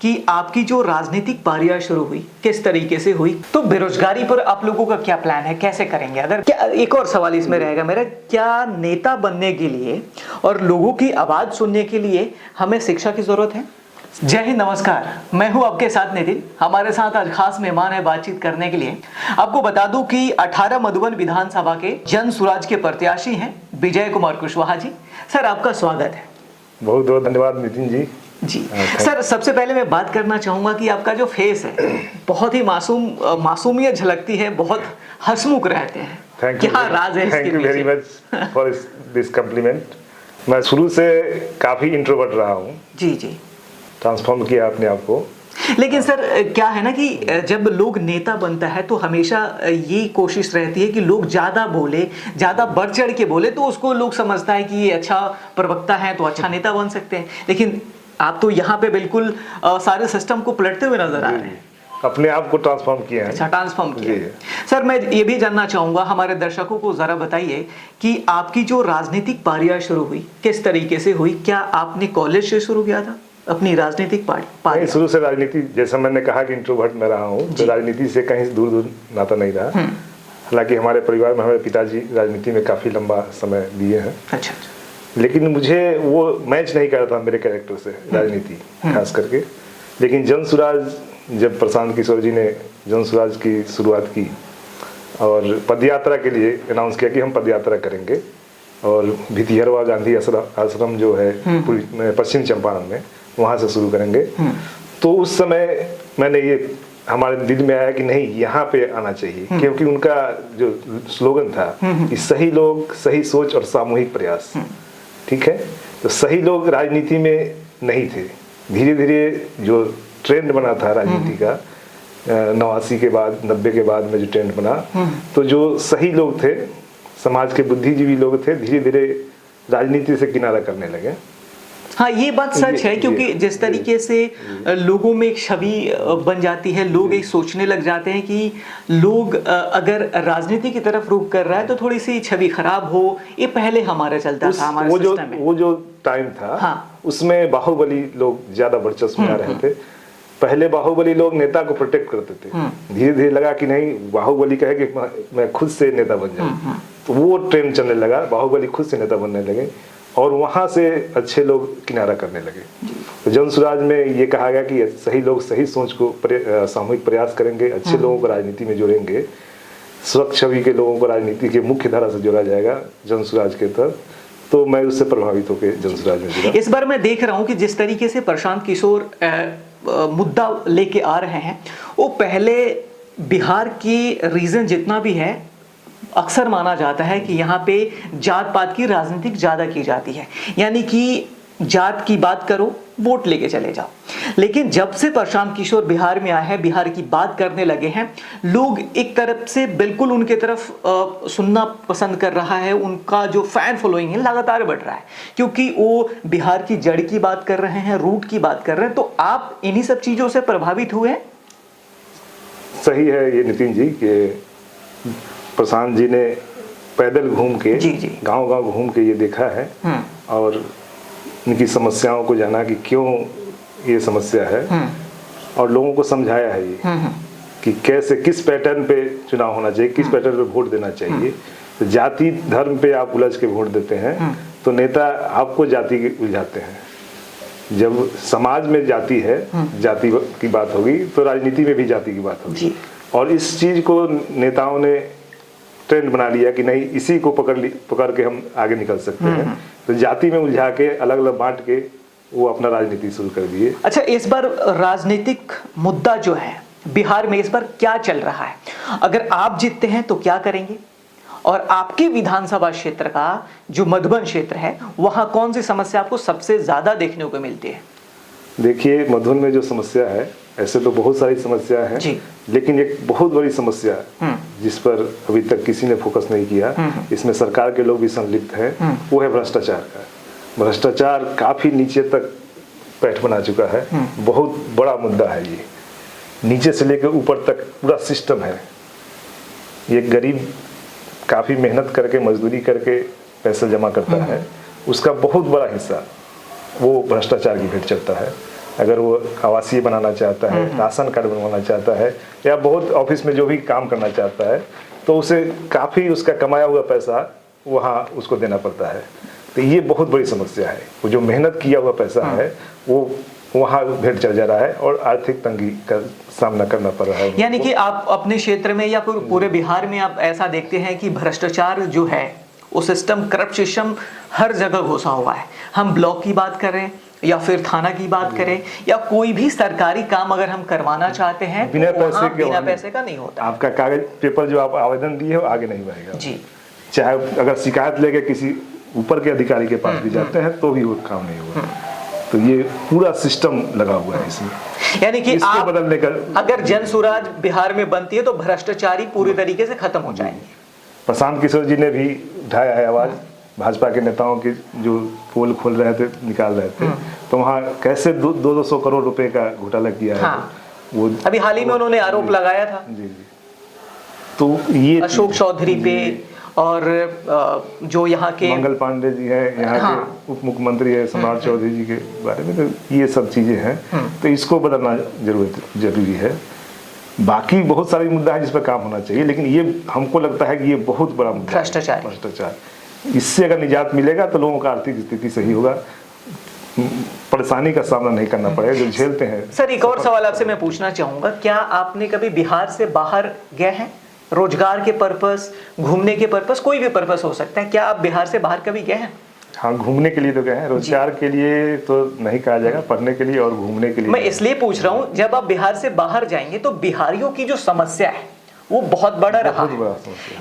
कि आपकी जो राजनीतिक पारियां शुरू हुई किस तरीके से हुई, तो बेरोजगारी पर आप लोगों का क्या प्लान है, कैसे करेंगे? अगर क्या, एक और सवाल इसमें रहेगा मेरा, क्या नेता बनने के लिए और लोगों की आवाज सुनने के लिए हमें शिक्षा की जरूरत है? जय हिंद, नमस्कार, मैं हूं आपके साथ नितिन। हमारे साथ आज खास मेहमान है बातचीत करने के लिए। आपको बता दूं कि 18 मधुबन विधानसभा के जन सुराज के प्रत्याशी हैं विजय कुमार कुशवाहा जी। सर, आपका स्वागत है। बहुत बहुत धन्यवाद नितिन जी। जी सर, सबसे पहले मैं बात करना चाहूंगा कि आपका जो फेस है बहुत ही मासूमियत झलकती है, बहुत हंसमुख रहते हैं। क्या राज है इसके पीछे? Thank you very much for this complement. मैं शुरू से काफी इंट्रोवर्ट रहा हूँ। जी जी, ट्रांसफॉर्म किया अपने आप को। लेकिन सर क्या है ना कि जब लोग नेता बनता है तो हमेशा ये कोशिश रहती है कि लोग ज्यादा बोले, ज्यादा बढ़ चढ़ के बोले, तो उसको लोग समझता है कि ये अच्छा प्रवक्ता है तो अच्छा नेता बन सकते हैं। लेकिन आप तो यहाँ पे बिल्कुल सारे सिस्टम को पलटते हुए नजर आ रहे हैं। अपने आप को ट्रांसफॉर्म किया है। अच्छा, ट्रांसफॉर्म किया है। सर, मैं ये भी जानना चाहूंगा, हमारे दर्शकों को जरा बताइए कि आपकी जो राजनीतिक पारियां शुरू हुई किस तरीके से हुई? क्या आपने कॉलेज से शुरू किया था अपनी राजनीतिक पार्टी? शुरू से राजनीति, जैसा मैंने कहा कि इंट्रोवर्ट में रहा हूँ, तो राजनीति से कहीं दूर दूर नाता नहीं रहा। हालांकि हमारे परिवार में हमारे पिताजी राजनीति में काफी लंबा समय दिए हैं। अच्छा, लेकिन मुझे वो मैच नहीं कर रहा था मेरे कैरेक्टर से, राजनीति खास करके। लेकिन जन सुराज, जब प्रशांत किशोर जी ने जन सुराज की शुरुआत की और पदयात्रा के लिए अनाउंस किया कि हम पदयात्रा करेंगे, और भितिहरवा गांधी आश्रम जो है पश्चिम चंपारण में, वहाँ से शुरू करेंगे, तो उस समय मैंने ये हमारे दिल में आया कि नहीं, यहाँ पे आना चाहिए। क्योंकि उनका जो स्लोगन था कि सही लोग, सही सोच और सामूहिक प्रयास। ठीक है, तो सही लोग राजनीति में नहीं थे। धीरे धीरे जो ट्रेंड बना था राजनीति का 89 के बाद, 90 के बाद में जो ट्रेंड बना, तो जो सही लोग थे, समाज के बुद्धिजीवी लोग थे, धीरे धीरे राजनीति से किनारा करने लगे। हाँ, ये बात सच है, क्योंकि जिस तरीके से लोगों में एक छवि बन जाती है, लोग एक सोचने लग जाते हैं कि लोग अगर राजनीति की तरफ रुख कर रहा है तो थोड़ी सी छवि खराब हो। ये पहले हमारे चलता था, हमारे सिस्टम में। वो जो टाइम था, हाँ, उसमें बाहुबली लोग ज्यादा वर्चस्व में आ रहे थे। पहले बाहुबली लोग नेता को प्रोटेक्ट करते थे। धीरे धीरे लगा कि नहीं, बाहुबली कहे कि मैं खुद से नेता बन जाऊं, तो वो ट्रेंड चलने लगा, बाहुबली खुद से नेता बनने लगे, और वहां से अच्छे लोग किनारा करने लगे। तो जन सुराज में ये कहा गया कि सही लोग सही सोच को सामूहिक प्रयास करेंगे, अच्छे लोगों को राजनीति में जोड़ेंगे, स्वच्छ छवि के लोगों को राजनीति के मुख्य धारा से जोड़ा जाएगा जन सुराज के तहत। तो मैं उससे प्रभावित होकर जन सुराज में जुड़ा। इस बार मैं देख रहा हूँ कि जिस तरीके से प्रशांत किशोर मुद्दा लेके आ रहे हैं, वो पहले बिहार की रीजन जितना भी है, अक्सर माना जाता है कि यहाँ पे जात पात की राजनीति ज्यादा की जाती है, यानी कि जात की बात करो, वोट लेके चले जाओ। लेकिन जब से प्रशांत किशोर बिहार में आए हैं, बिहार की बात करने लगे हैं, लोग एक तरफ से बिल्कुल उनके तरफ सुनना पसंद कर रहा है। उनका जो फैन फॉलोइंग है लगातार बढ़ रहा है, क्योंकि वो बिहार की जड़ की बात कर रहे हैं, रूट की बात कर रहे हैं। तो आप इन्हीं सब चीजों से प्रभावित हुए हैं? सही है ये नितिन जी कि प्रशांत जी ने पैदल घूम के, गांव गांव घूम के ये देखा है और इनकी समस्याओं को जाना कि क्यों ये समस्या है, और लोगों को समझाया है ये कि कैसे, किस पैटर्न पे चुनाव होना चाहिए, किस पैटर्न पे वोट देना चाहिए। तो जाति धर्म पे आप उलझ के वोट देते हैं तो नेता आपको जाति के उलझाते हैं। जब समाज में जाति है, जाति की बात होगी, तो राजनीति में भी जाति की बात होगी। और इस चीज को नेताओं ने ट्रेंड बना लिया कि नहीं, इसी को पकड़ के हम आगे निकल सकते हैं। तो जाति में उलझा के, अलग अलग बांट के वो अपना राजनीति शुरू कर दिए। अच्छा, इस बार राजनीतिक मुद्दा जो है बिहार में, इस बार क्या चल रहा है? अगर आप जीतते हैं तो क्या करेंगे? और आपके विधानसभा क्षेत्र का जो मधुबन क्षेत्र है, वहां कौन सी समस्या आपको सबसे ज्यादा देखने को मिलती है? देखिए, मधुबन में जो समस्या है, ऐसे तो बहुत सारी समस्या है, लेकिन एक बहुत बड़ी समस्या जिस पर अभी तक किसी ने फोकस नहीं किया, इसमें सरकार के लोग भी संलिप्त हैं, वो है भ्रष्टाचार का। भ्रष्टाचार काफी नीचे तक पैठ बना चुका है। बहुत बड़ा मुद्दा है ये, नीचे से लेकर ऊपर तक पूरा सिस्टम है। ये गरीब काफी मेहनत करके, मजदूरी करके पैसा जमा करता है, उसका बहुत बड़ा हिस्सा वो भ्रष्टाचार की भेंट चढ़ता है। अगर वो आवासीय बनाना चाहता है, राशन कार्ड बनवाना चाहता है, या बहुत ऑफिस में जो भी काम करना चाहता है, तो उसे काफ़ी उसका कमाया हुआ पैसा वहाँ उसको देना पड़ता है। तो ये बहुत बड़ी समस्या है। वो जो मेहनत किया हुआ पैसा है वो वहाँ भेंट चढ़ जा रहा है और आर्थिक तंगी का सामना करना पड़ रहा है। यानी कि आप अपने क्षेत्र में या पूरे बिहार में आप ऐसा देखते हैं कि भ्रष्टाचार जो है वो सिस्टम, करप्ट सिस्टम हर जगह घुसा हुआ है। हम ब्लॉक की बात करें या फिर थाना की बात करें या कोई भी सरकारी काम अगर हम करवाना चाहते हैं बिना बिना पैसे का नहीं होता। आपका कागज पेपर जो आप आवेदन दिए हो आगे नहीं बढ़ेगा जी। चाहे अगर शिकायत लेके किसी ऊपर के अधिकारी के पास भी जाते हैं तो भी वो काम नहीं हुआ। तो ये पूरा सिस्टम लगा हुआ है इसमें। यानी कि इसको आप बदलने का, अगर जन सुराज बिहार में बनती है तो भ्रष्टाचारी पूरी तरीके से खत्म हो जाएंगे। प्रशांत किशोर जी ने भी उठाया है आवाज, भाजपा के नेताओं की जो पोल खोल रहे थे, निकाल रहे थे, तो वहाँ कैसे 200 करोड़ रुपए का घोटाला किया है। हाँ। वो अभी हाल ही में उन्होंने आरोप लगाया था जी। तो ये अशोक चौधरी पे और जो यहाँ के मंगल पांडे जी हैं, यहाँ के उप मुख्यमंत्री है सम्राट चौधरी जी के बारे में, तो ये सब चीजें हैं। तो इसको बदलना जरूरी है। बाकी बहुत सारे मुद्दा है जिस पर काम होना चाहिए, लेकिन ये हमको लगता है कि ये बहुत बड़ा मुद्दा है, भ्रष्टाचार। इससे अगर निजात मिलेगा तो लोगों का आर्थिक स्थिति सही होगा, परेशानी का सामना नहीं करना पड़ेगा जो झेलते हैं। सर एक और सवाल आपसे मैं पूछना चाहूंगा, क्या आपने कभी बिहार से बाहर गए हैं रोजगार के पर्पस, घूमने के पर्पस, कोई भी पर्पस हो सकता है, क्या आप बिहार से बाहर कभी गए हैं? हाँ, घूमने के लिए तो गए हैं, रोजगार के लिए तो नहीं कहा जाएगा, पढ़ने के लिए और घूमने के लिए। मैं इसलिए पूछ रहा हूँ, जब आप बिहार से बाहर जाएंगे तो बिहारियों की जो समस्या है वो बहुत बड़ा रहा है,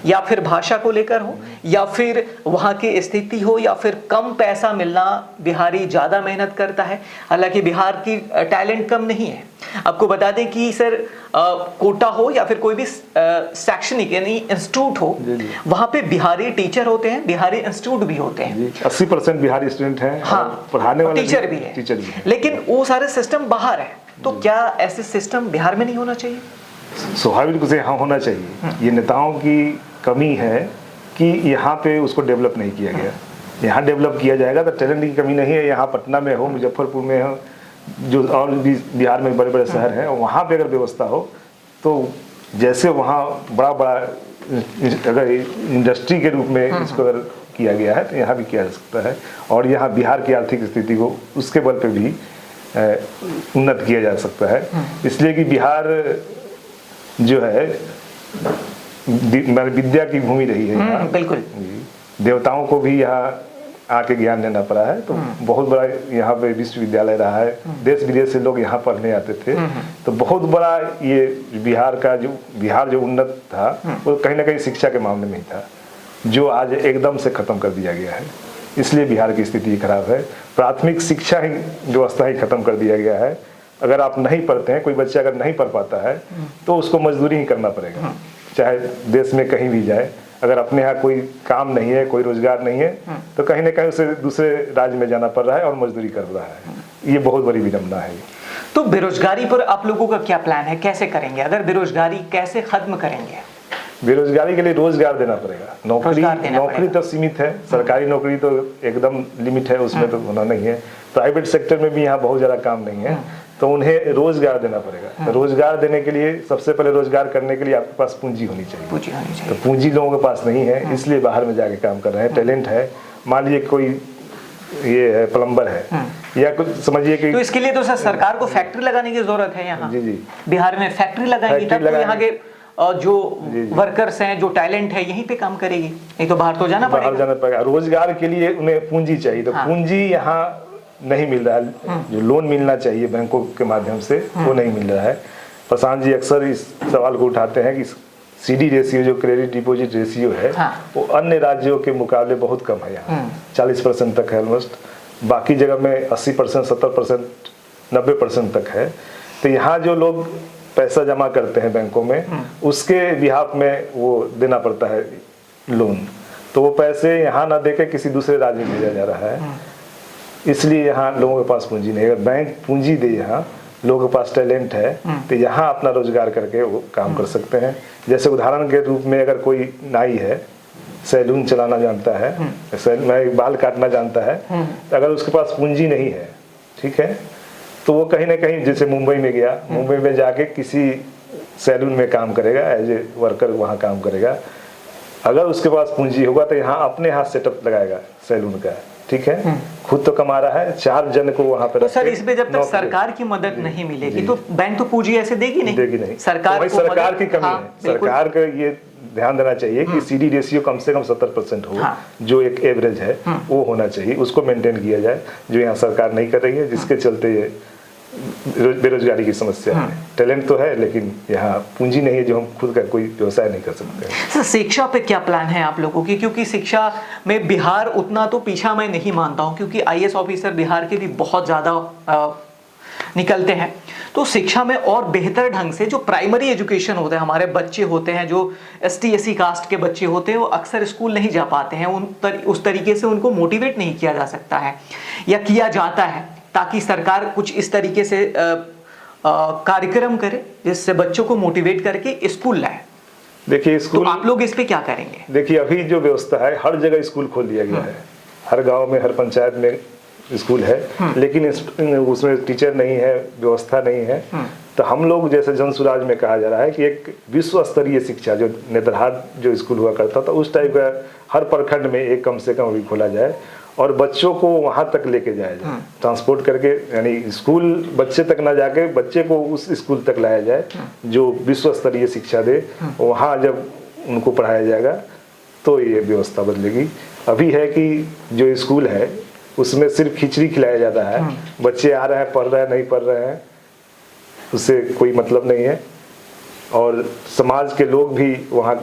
या फिर भाषा को लेकर हो, या फिर वहाँ की स्थिति हो, या फिर कम पैसा मिलना, बिहारी ज़्यादा मेहनत करता है। हालांकि बिहार की टैलेंट कम नहीं है। आपको बता दें कि सर कोटा हो या फिर कोई भी शैक्षणिक यानी इंस्टीट्यूट हो, वहाँ पे बिहारी टीचर होते हैं, बिहारी इंस्टीट्यूट भी होते हैं। 80% बिहारी स्टूडेंट हैं। हाँ, पढ़ाने वाले टीचर भी है, लेकिन वो सारे सिस्टम बाहर है। तो क्या ऐसे सिस्टम बिहार में नहीं होना चाहिए? स्वाभाविक रूप से यहाँ होना चाहिए। ये नेताओं की कमी है कि यहाँ पे उसको डेवलप नहीं किया गया। यहाँ डेवलप किया जाएगा तो टैलेंट की कमी नहीं है। यहाँ पटना में हो, मुजफ्फरपुर में हो, जो और भी बिहार में बड़े बड़े शहर हैं, वहाँ पे अगर व्यवस्था हो तो जैसे वहाँ बड़ा बड़ा अगर इंडस्ट्री के रूप में इसको अगर किया गया है तो यहाँ भी किया जा सकता है। और यहाँ बिहार की आर्थिक स्थिति को उसके बल पे भी उन्नत किया जा सकता है। इसलिए कि बिहार जो है विद्या की भूमि रही है यहाँ। बिल्कुल। देवताओं को भी यहाँ आके ज्ञान लेना पड़ा है। तो बहुत बड़ा यहाँ पे विश्वविद्यालय रहा है, देश विदेश से लोग यहाँ पढ़ने आते थे। तो बहुत बड़ा ये बिहार जो उन्नत था वो कहीं ना कहीं शिक्षा के मामले में ही था, जो आज एकदम से खत्म कर दिया गया है। इसलिए बिहार की स्थिति खराब है। प्राथमिक शिक्षा ही व्यवस्था ही खत्म कर दिया गया है। अगर आप नहीं पढ़ते हैं, कोई बच्चा अगर नहीं पढ़ पाता है तो उसको मजदूरी ही करना पड़ेगा, चाहे देश में कहीं भी जाए। अगर अपने यहाँ कोई काम नहीं है, कोई रोजगार नहीं है, तो कहीं ना कहीं उसे दूसरे राज्य में जाना पड़ रहा है और मजदूरी कर रहा है। ये बहुत बड़ी विडंबना है। तो बेरोजगारी पर आप लोगों का क्या प्लान है, कैसे करेंगे? अगर बेरोजगारी कैसे खत्म करेंगे? बेरोजगारी के लिए रोजगार देना पड़ेगा। नौकरी तो सीमित है, सरकारी नौकरी तो एकदम लिमिट है, उसमें तो होना नहीं है। प्राइवेट सेक्टर में भी यहाँ बहुत ज़्यादा काम नहीं है, तो उन्हें रोजगार देना पड़ेगा। तो रोजगार देने के लिए सबसे पहले रोजगार करने के लिए आपके पास पूंजी होनी चाहिए। तो पूंजी लोगों के पास नहीं है, इसलिए बाहर में जाके काम कर रहे हैं। टैलेंट है, मान लीजिए कोई ये है प्लम्बर है या कुछ समझिए कि, तो इसके लिए तो सर सरकार को फैक्ट्री लगाने की जरूरत है। यहाँ जी बिहार में फैक्ट्री लगाएंगी तब तो यहाँ के जो वर्कर्स हैं, जो टैलेंट है, यहीं पे काम करेगी। नहीं तो बाहर तो जाना पड़ेगा। रोजगार के लिए उन्हें पूंजी चाहिए। तो पूंजी यहाँ नहीं मिल रहा है। जो लोन मिलना चाहिए बैंकों के माध्यम से वो नहीं मिल रहा है। प्रशांत जी अक्सर इस सवाल को उठाते हैं कि CD रेशियो, जो क्रेडिट डिपॉजिट रेशियो है, वो अन्य राज्यों के मुकाबले बहुत कम है। यहाँ 40% तक है ऑलमोस्ट। बाकी जगह में 80%, 70%, 90% तक है। तो यहाँ जो लोग पैसा जमा करते हैं बैंकों में, उसके बिहाफ में वो देना पड़ता है लोन। तो वो पैसे यहाँ ना देके किसी दूसरे राज्य में भेजा जा रहा है। इसलिए यहाँ लोगों के पास पूंजी नहीं है। अगर बैंक पूंजी दे, यहाँ लोगों के पास टैलेंट है, तो यहाँ अपना रोजगार करके वो काम कर सकते हैं। जैसे उदाहरण के रूप में अगर कोई नाई है, सैलून चलाना जानता है, बाल काटना जानता है, तो अगर उसके पास पूंजी नहीं है, ठीक है, तो वो कहीं ना कहीं जैसे मुंबई में गया, मुंबई में जाके किसी सैलून में काम करेगा, एज ए वर्कर वहाँ काम करेगा। अगर उसके पास पूंजी होगा तो यहाँ अपने हाथ सेटअप लगाएगा सैलून का, ठीक है, खुद तो कमा रहा है, 4 जन को वहाँ पे। तो सर इसमें जब तक सरकार की मदद नहीं मिलेगी तो बैंक तो पूंजी ऐसे देगी नहीं, सरकार की कमी है। सरकार को ये ध्यान देना चाहिए कि CD रेशियो कम से कम 70% हो, जो एक एवरेज है वो होना चाहिए, उसको मेंटेन किया जाए, जो यहाँ सरकार नहीं कर रही है, जिसके चलते ये बेरोजगारी की समस्या है। टैलेंट तो है लेकिन यहाँ पूंजी नहीं है, जो हम खुद का कोई व्यवसाय नहीं कर सकते। सर शिक्षा पे क्या प्लान है आप लोगों की, क्योंकि शिक्षा में बिहार उतना तो पीछा मैं नहीं मानता हूँ, क्योंकि IAS ऑफिसर बिहार के भी बहुत ज़्यादा निकलते हैं। तो शिक्षा में और बेहतर ढंग से जो प्राइमरी एजुकेशन होता है, हमारे बच्चे होते हैं जो ST SC कास्ट के बच्चे होते हैं, वो अक्सर स्कूल नहीं जा पाते हैं, उस तरीके से उनको मोटिवेट नहीं किया जा सकता है या किया जाता है, ताकि सरकार कुछ इस तरीके से कार्यक्रम करे जिससे बच्चों को मोटिवेट करके स्कूल लाए। देखिए स्कूल, तो आप लोग इस पे क्या करेंगे? देखिए अभी जो व्यवस्था है, हर जगह स्कूल खोल दिया गया है, हर गांव में, हर पंचायत में स्कूल है, लेकिन उसमें टीचर नहीं है, व्यवस्था नहीं है। तो हम लोग जैसे जनसुराज में कहा जा रहा है कि एक विश्व स्तरीय शिक्षा, जो नेतरहाट जो स्कूल हुआ करता था उस टाइप का हर प्रखंड में एक कम से कम अभी खोला जाए और बच्चों को वहां तक लेके जाया जाए, ट्रांसपोर्ट करके, यानी स्कूल बच्चे तक ना जाके बच्चे को उस स्कूल तक लाया जाए जो विश्व स्तरीय शिक्षा दे। वहां जब उनको पढ़ाया जाएगा तो ये व्यवस्था बदलेगी। अभी है कि जो स्कूल है उसमें सिर्फ खिचड़ी खिलाया जाता है, बच्चे आ रहे हैं, पढ़ रहे हैं, नहीं पढ़ रहे हैं, उससे कोई मतलब नहीं है। और समाज के लोग भी वहाँ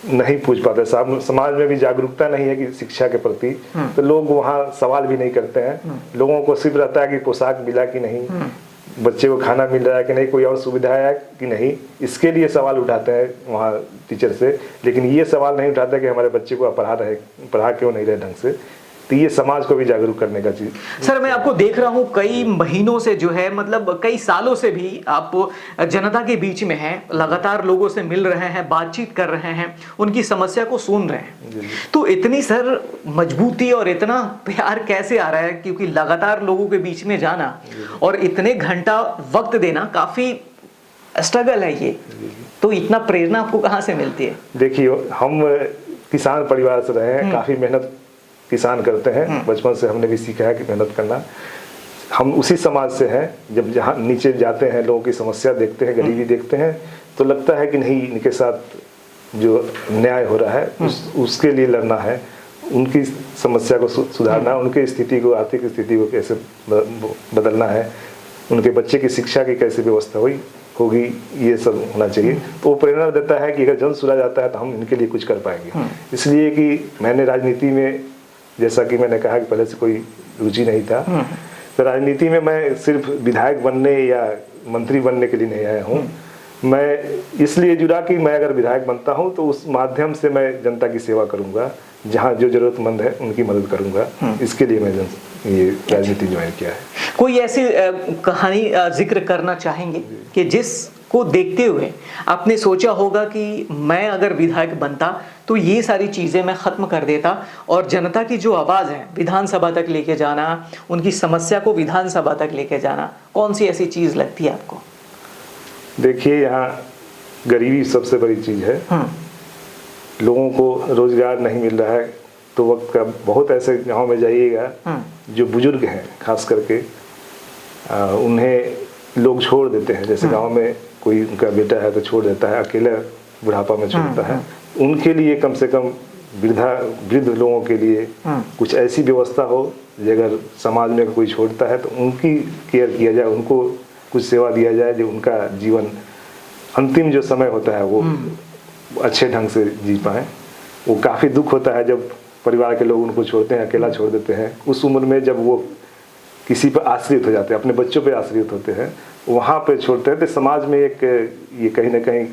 नहीं पूछ पाते, समाज में भी जागरूकता नहीं है कि शिक्षा के प्रति, तो लोग वहाँ सवाल भी नहीं करते हैं। लोगों को सिर्फ रहता है कि पोशाक मिला कि नहीं, बच्चे को खाना मिल रहा है कि नहीं, कोई और सुविधा है कि नहीं, इसके लिए सवाल उठाते हैं वहाँ टीचर से, लेकिन ये सवाल नहीं उठाते कि हमारे बच्चे को पढ़ा क्यों नहीं रहे ढंग से। तो ये समाज को भी जागरूक करने का चीज। सर मैं आपको देख रहा हूँ कई महीनों से जो है, मतलब कई सालों से भी आप जनता के बीच में हैं, लगातार लोगों से मिल रहे हैं, बातचीत कर रहे हैं, उनकी समस्या को सुन रहे हैं। तो इतनी सर मजबूती और इतना प्यार कैसे आ रहा है, क्योंकि लगातार लोगों के बीच में जाना और इतने घंटा वक्त देना काफी स्ट्रगल है ये, तो इतना प्रेरणा आपको कहाँ से मिलती है? देखिए हम किसान परिवार से रहे हैं, काफी मेहनत किसान करते हैं, बचपन से हमने भी सीखा है कि मेहनत करना। हम उसी समाज से हैं, जब जहाँ नीचे जाते हैं, लोगों की समस्या देखते हैं, गरीबी देखते हैं, तो लगता है कि नहीं, इनके साथ जो न्याय हो रहा है उसके लिए लड़ना है, उनकी समस्या को सुधारना, उनकी स्थिति को, आर्थिक स्थिति को कैसे बदलना है, उनके बच्चे की शिक्षा की कैसे व्यवस्था होगी, ये सब होना चाहिए। तो वो प्रेरणा देता है कि अगर जनसुराज आता है तो हम इनके लिए कुछ कर पाएंगे। इसलिए कि मैंने राजनीति में, जैसा कि मैंने कहा कि पहले से कोई रुचि नहीं था, तो राजनीति में मैं सिर्फ विधायक बनने या मंत्री बनने के लिए नहीं आया हूँ। मैं इसलिए जुड़ा कि मैं अगर विधायक बनता हूँ तो उस माध्यम से मैं जनता की सेवा करूँगा, जहाँ जो जरूरतमंद है उनकी मदद करूँगा। इसके लिए मैं ये राजनीति ज्वाइन किया है। कोई ऐसी कहानी जिक्र करना चाहेंगे कि जिसको देखते हुए आपने सोचा होगा कि मैं अगर विधायक बनता तो ये सारी चीज़ें मैं ख़त्म कर देता, और जनता की जो आवाज़ है विधानसभा तक लेके जाना, उनकी समस्या को विधानसभा तक लेके जाना, कौन सी ऐसी चीज़ लगती है आपको? देखिए यहाँ गरीबी सबसे बड़ी चीज़ है, लोगों को रोजगार नहीं मिल रहा है। तो वक्त का बहुत ऐसे गांव में जाइएगा जो बुजुर्ग हैं, खास करके उन्हें लोग छोड़ देते हैं। जैसे गांव में कोई उनका बेटा है तो छोड़ देता है, अकेले बुढ़ापा में छोड़ता है। उनके लिए कम से कम वृद्ध लोगों के लिए कुछ ऐसी व्यवस्था हो, अगर समाज में कोई छोड़ता है तो उनकी केयर किया जाए, उनको कुछ सेवा दिया जाए, जो उनका जीवन अंतिम जो समय होता है वो अच्छे ढंग से जी पाए। वो काफ़ी दुख होता है जब परिवार के लोग उनको छोड़ते हैं, अकेला छोड़ देते हैं। उस उम्र में जब वो किसी पर आश्रित हो जाते हैं, अपने बच्चों पे आश्रित होते हैं, वहाँ पे छोड़ते हैं, तो समाज में एक ये कहीं ना कहीं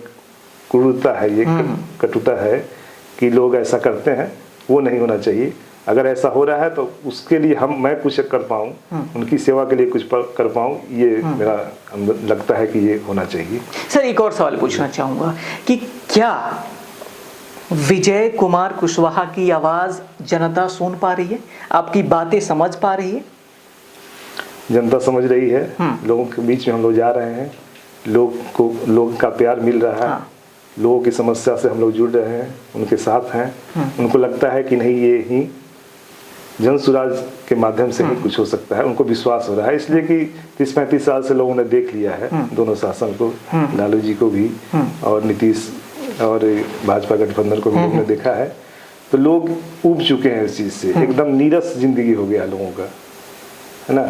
क्रूरता है, ये कटुता है कि लोग ऐसा करते हैं। वो नहीं होना चाहिए। अगर ऐसा हो रहा है तो उसके लिए मैं कुछ कर पाऊँ, उनकी सेवा के लिए कुछ कर पाऊँ, ये मेरा लगता है कि ये होना चाहिए। सर एक और सवाल पूछना चाहूँगा कि क्या विजय कुमार कुशवाहा की आवाज़ जनता सुन पा रही है, आपकी बातें समझ पा रही है? जनता समझ रही है, लोगों के बीच में हम लोग जा रहे हैं, लोग का प्यार मिल रहा है, लोगों की समस्या से हम लोग जुड़ रहे हैं, उनके साथ हैं। उनको लगता है कि नहीं, ये ही जन सुराज के माध्यम से ही कुछ हो सकता है, उनको विश्वास हो रहा है। इसलिए कि 30-35 साल से लोगों ने देख लिया है दोनों शासन को, लालू जी को भी और नीतीश और भाजपा गठबंधन को भी लोगों ने देखा है। तो लोग ऊब चुके हैं इस चीज़ से, एकदम नीरस जिंदगी हो गया लोगों का, है ना।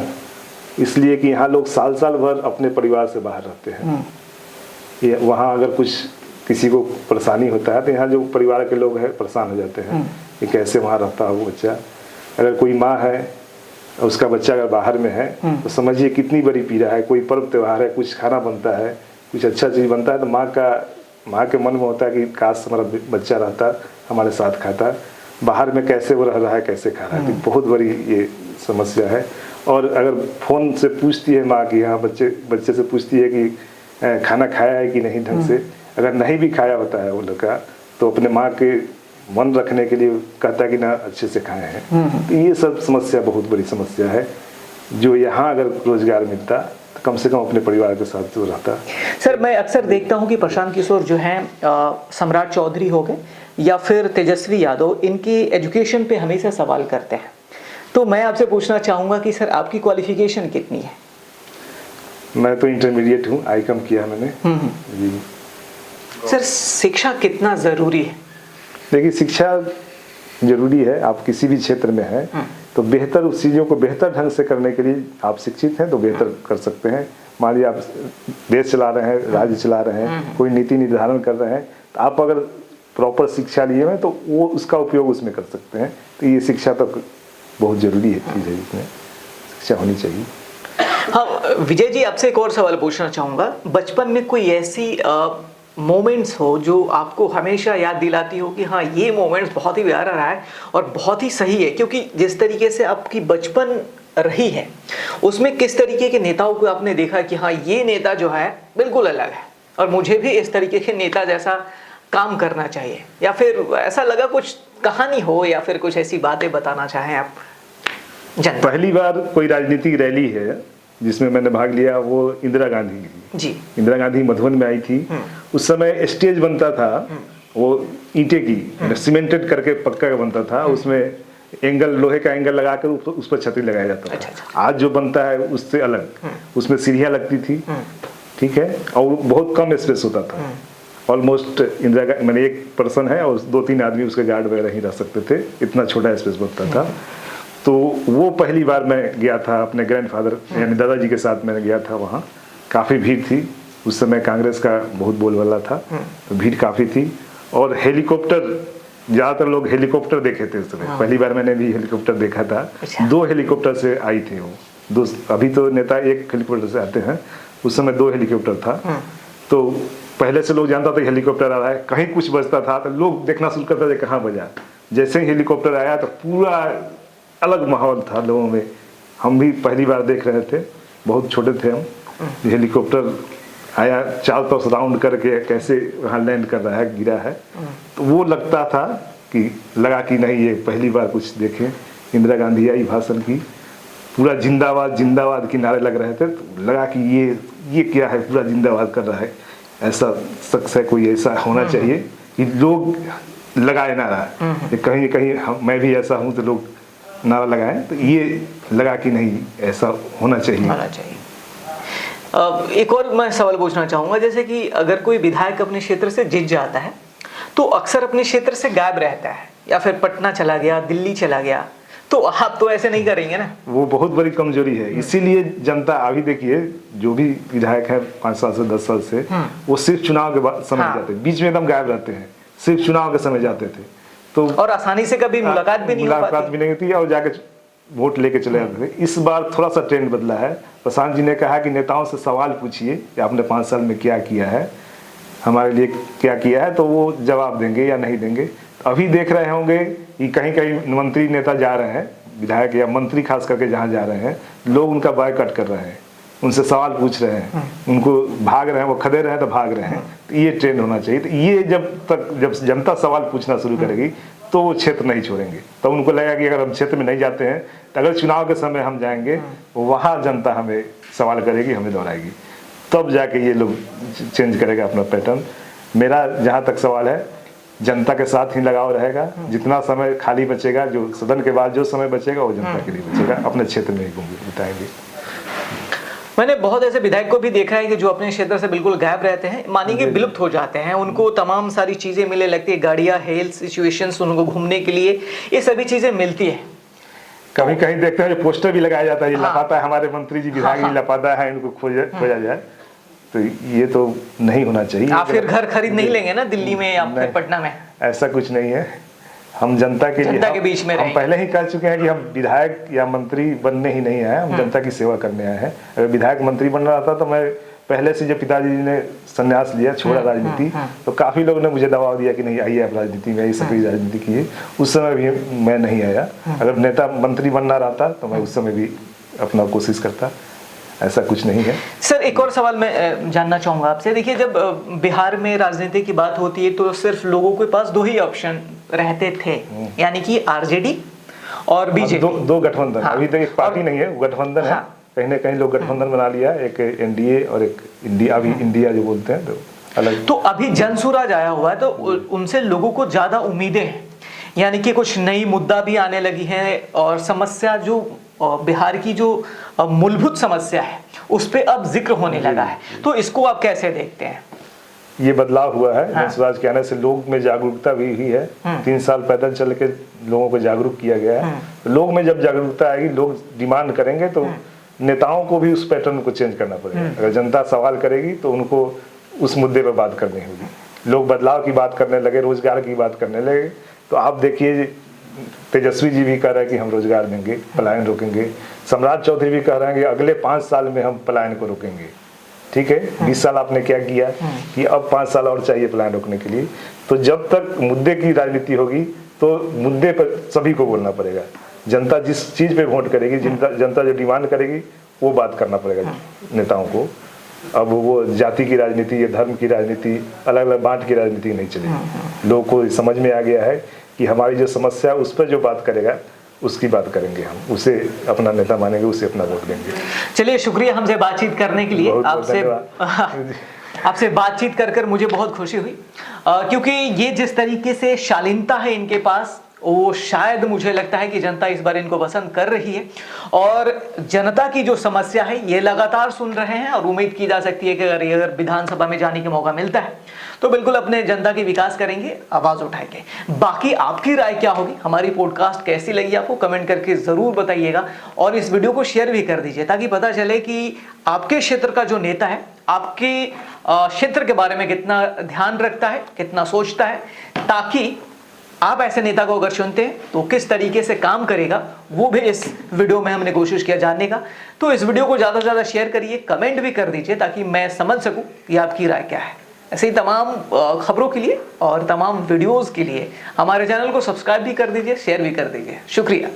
इसलिए कि यहाँ लोग साल साल भर अपने परिवार से बाहर रहते हैं। ये वहाँ अगर कुछ किसी को परेशानी होता है तो यहाँ जो परिवार के लोग हैं परेशान हो जाते हैं कि कैसे वहाँ रहता है वो बच्चा। अगर कोई माँ है और उसका बच्चा अगर बाहर में है तो समझिए कितनी बड़ी पीड़ा है। कोई पर्व त्यौहार है, कुछ खाना बनता है, कुछ अच्छा चीज़ बनता है तो माँ के मन में होता है कि काश हमारा बच्चा रहता, हमारे साथ खाता। बाहर में कैसे वो रह रहा है, कैसे खा रहा है, तो बहुत बड़ी ये समस्या है। और अगर फ़ोन से पूछती है माँ कि हाँ बच्चे से पूछती है कि खाना खाया है कि नहीं ढंग से, अगर नहीं भी खाया होता है वो लड़का तो अपने माँ के मन रखने के लिए कहता है कि ना अच्छे से खाए हैं। तो ये सब समस्या बहुत बड़ी समस्या है। जो यहाँ अगर रोजगार मिलता तो कम से कम अपने परिवार के साथ जो रहता। सर, मैं अक्सर देखता हूँ कि प्रशांत किशोर जो हैं, सम्राट चौधरी हो गए या फिर तेजस्वी यादव, इनकी एजुकेशन पे हमेशा सवाल करते हैं। तो मैं आपसे पूछना चाहूँगा कि सर आपकी क्वालिफिकेशन कितनी है? मैं तो इंटरमीडिएट हूँ, आई.कॉम किया मैंने जी। सर, शिक्षा कितना ज़रूरी है? देखिए, शिक्षा जरूरी है। आप किसी भी क्षेत्र में हैं तो बेहतर उस चीज़ों को बेहतर ढंग से करने के लिए आप शिक्षित हैं तो बेहतर कर सकते हैं। मान लीजिए आप देश चला रहे हैं, राज्य चला रहे हैं, कोई नीति निर्धारण कर रहे हैं, तो आप अगर प्रॉपर शिक्षा लिए हैं तो वो उसका उपयोग उसमें कर सकते हैं। तो ये शिक्षा तो बहुत ज़रूरी है चीज़ है, इसमें शिक्षा होनी चाहिए। हाँ विजय जी, आपसे एक और सवाल पूछना चाहूँगा। बचपन में कोई ऐसी मोमेंट्स हो जो आपको हमेशा याद दिलाती हो कि हाँ ये मोमेंट्स बहुत ही प्यारा रहा है और बहुत ही सही है, क्योंकि जिस तरीके से आपकी बचपन रही है उसमें किस तरीके के नेताओं को आपने देखा कि हाँ ये नेता जो है बिल्कुल अलग है और मुझे भी इस तरीके के नेता जैसा काम करना चाहिए, या फिर ऐसा लगा कुछ कहानी हो या फिर कुछ ऐसी बातें बताना चाहें आप? पहली बार कोई राजनीतिक रैली है जिसमें मैंने भाग लिया, वो इंदिरा गांधी जी। इंदिरा गांधी मधुबन में आई थी। उस समय स्टेज बनता था वो ईंटे की सीमेंटेड करके पक्का का बनता था, उसमें एंगल लोहे का एंगल लगाकर उस पर छतरी लगाया जाता था। अच्छा। आज जो बनता है उससे अलग, उसमें सीढ़ियाँ लगती थी, ठीक है, और बहुत कम स्पेस होता था। ऑलमोस्ट इंदिरा मैंने एक पर्सन है और 2-3 आदमी उसके गार्ड वगैरह ही रह सकते थे, इतना छोटा स्पेस बनता था। तो वो पहली बार मैं गया था अपने ग्रैंडफादर यानी दादाजी के साथ मैंने गया था। वहाँ काफ़ी भीड़ थी, उस समय कांग्रेस का बहुत बोलबाला था, तो भीड़ काफ़ी थी। और हेलीकॉप्टर, ज़्यादातर लोग हेलीकॉप्टर देखे थे उस समय। पहली बार मैंने भी हेलीकॉप्टर देखा था। 2 हेलीकॉप्टर से आई थी वो, अभी तो नेता 1 हेलीकॉप्टर से आते हैं, उस समय 2 हेलीकॉप्टर था। तो पहले से लोग जानता था हेलीकॉप्टर आ रहा है, कहीं कुछ बजता था तो लोग देखना शुरू करते थे कहाँ बजा। जैसे ही हेलीकॉप्टर आया तो पूरा अलग माहौल था लोगों में। हम भी पहली बार देख रहे थे, बहुत छोटे थे हम। हेलीकॉप्टर आया, चारों तरफ राउंड करके कैसे वहाँ लैंड कर रहा है, गिरा है, तो वो लगता था कि लगा कि नहीं ये पहली बार कुछ देखें। इंदिरा गांधी आई भाषण की, पूरा जिंदाबाद जिंदाबाद के नारे लग रहे थे, तो लगा कि ये क्या है, पूरा जिंदाबाद कर रहा है। ऐसा शख्स है, कोई ऐसा होना चाहिए कि लोग लगाए नारा, कहीं कहीं मैं भी ऐसा हूँ तो लोग नारा लगाए। तो ये लगा कि नहीं ऐसा होना चाहिए। एक और मैं सवाल पूछना चाहूँगा, जैसे कि अगर कोई विधायक अपने क्षेत्र से जीत जाता है तो अक्सर अपने क्षेत्र से गायब रहता है, या फिर पटना चला गया, दिल्ली चला गया, तो आप तो ऐसे नहीं करेंगे ना? वो बहुत बड़ी कमजोरी है। इसीलिए जनता अभी देखिए जो भी विधायक है 5 साल से 10 साल से, वो सिर्फ चुनाव के बाद समय जाते हैं, बीच में एकदम गायब रहते हैं, सिर्फ चुनाव के समय जाते थे। तो और आसानी से कभी मुलाकात भी नहीं होती और जाके वोट लेके चले जाते थे। इस बार थोड़ा सा ट्रेंड बदला है। प्रशांत जी ने कहा कि नेताओं से सवाल पूछिए कि आपने 5 साल में क्या किया है, हमारे लिए क्या किया है, तो वो जवाब देंगे या नहीं देंगे। अभी देख रहे होंगे कि कहीं कहीं मंत्री नेता जा रहे हैं, विधायक या मंत्री खास करके जहाँ जा रहे हैं, लोग उनका बायकॉट कर रहे हैं, उनसे सवाल पूछ रहे हैं, उनको भाग रहे हैं, वो खड़े रहे तो भाग रहे हैं। तो ये ट्रेंड होना चाहिए। तो ये जब जनता सवाल पूछना शुरू करेगी तो वो क्षेत्र नहीं छोड़ेंगे। तो उनको लगा कि अगर हम क्षेत्र में नहीं जाते हैं तो अगर चुनाव के समय हम जाएंगे वहाँ जनता हमें सवाल करेगी, हमें दोहराएगी, तब जाके ये लोग चेंज करेगा अपना पैटर्न। मेरा जहाँ तक सवाल है, जनता के साथ ही लगाव रहेगा। जितना समय खाली बचेगा, जो सदन के बाद जो समय बचेगा वो जनता के लिए बचेगा, अपने क्षेत्र में ही बिताएंगे। मैंने बहुत ऐसे विधायक को भी देखा है कि जो अपने क्षेत्र से बिल्कुल गायब रहते हैं, मानी कि विलुप्त हो जाते हैं, उनको तमाम सारी चीजें मिलने लगती है, गाड़ियां, हेल्थ सिचुएशंस, उनको घूमने के लिए ये सभी चीजें मिलती है। कभी कहीं देखते हैं जो पोस्टर भी लगाया जाता है, ये लापता है, हमारे मंत्री जी विधायक जी लापता है, इनको खोजा जाए, तो ये तो नहीं होना चाहिए। आप फिर घर खरीद नहीं लेंगे ना दिल्ली में या फिर पटना में? ऐसा कुछ नहीं है। हम जनता के लिए, के बीच में हम पहले ही कह चुके हैं कि हम विधायक या मंत्री बनने ही नहीं आए, हम जनता की सेवा करने आए हैं। अगर विधायक मंत्री बनना था तो मैं पहले से, जब पिताजी ने संन्यास लिया, छोड़ा राजनीति, तो काफी लोगों ने मुझे दबाव दिया कि नहीं आइए आप राजनीति में, ये सक्रिय राजनीति कीजिए। उस समय भी मैं नहीं आया। अगर नेता मंत्री बनना रहता तो मैं उस समय भी अपना कोशिश करता। ऐसा कुछ नहीं है। सर, एक और सवाल मैं जानना चाहूंगा आपसे। देखिए, जब बिहार में राजनीति की बात होती है तो सिर्फ लोगों के पास दो ही ऑप्शन रहते थे, यानी कि आरजेडी और बीजेपी। दो गठबंधन। अभी तक एक पार्टी नहीं है, गठबंधन है। कहीं ना कहीं लोग गठबंधन बना लिया, एक एनडीए और एक इंडिया, अभी इंडिया जो बोलते हैं तो अलग। तो अभी जनसुराज आया हुआ है तो उनसे लोगों को ज्यादा उम्मीदें हैं, यानी कि कुछ नई मुद्दा भी आने लगी है और समस्या जो बिहार की जो मूलभूत समस्या है उस पे अब जिक्र होने लगा है। तो इसको आप कैसे देखते हैं? ये बदलाव हुआ है जनसुराज के आने से, लोग में जागरूकता भी हुई है। 3 साल पैदल चल के लोगों को जागरूक किया गया है। लोग में जब जागरूकता आएगी, लोग डिमांड करेंगे, तो नेताओं को भी उस पैटर्न को चेंज करना पड़ेगा। अगर जनता सवाल करेगी तो उनको उस मुद्दे पर बात करनी होगी। लोग बदलाव की बात करने लगे, रोजगार की बात करने लगे, तो आप देखिए तेजस्वी जी भी कह रहे हैं कि हम रोजगार देंगे, पलायन रोकेंगे। सम्राट चौधरी भी कह रहे हैं कि अगले 5 साल में हम पलायन को रोकेंगे। ठीक है, 20 साल आपने क्या किया कि अब 5 साल और चाहिए पलायन रोकने के लिए। तो जब तक मुद्दे की राजनीति होगी तो मुद्दे पर सभी को बोलना पड़ेगा। जनता जिस चीज पे वोट करेगी, जनता जो डिमांड करेगी वो बात करना पड़ेगा नेताओं को। अब वो जाति की राजनीति या धर्म की राजनीति, अलग अलग बांट की राजनीति नहीं चलेगी। लोगों को समझ में आ गया है कि हमारी जो समस्या है उस पर जो बात करेगा उसकी बात करेंगे, हम उसे अपना नेता मानेंगे, उसे अपना वोट देंगे। चलिए, शुक्रिया हमसे बातचीत करने के लिए। आपसे बातचीत कर मुझे बहुत खुशी हुई, क्योंकि ये जिस तरीके से शालीनता है इनके पास, वो शायद मुझे लगता है कि जनता इस बार इनको पसंद कर रही है और जनता की जो समस्या है ये लगातार सुन रहे हैं। और उम्मीद की जा सकती है कि अगर विधानसभा में जाने का मौका मिलता है तो बिल्कुल अपने जनता की विकास करेंगे, आवाज उठाएंगे। बाकी आपकी राय क्या होगी, हमारी पॉडकास्ट कैसी लगी आपको, कमेंट करके जरूर बताइएगा और इस वीडियो को शेयर भी कर दीजिए ताकि पता चले कि आपके क्षेत्र का जो नेता है आपके क्षेत्र के बारे में कितना ध्यान रखता है, कितना सोचता है, ताकि आप ऐसे नेता को अगर चुनते हैं तो किस तरीके से काम करेगा वो भी इस वीडियो में हमने कोशिश किया जानने का। तो इस वीडियो को ज़्यादा से ज़्यादा शेयर करिए, कमेंट भी कर दीजिए ताकि मैं समझ सकूं कि आपकी राय क्या है। ऐसे ही तमाम खबरों के लिए और तमाम वीडियोस के लिए हमारे चैनल को सब्सक्राइब भी कर दीजिए, शेयर भी कर दीजिए। शुक्रिया।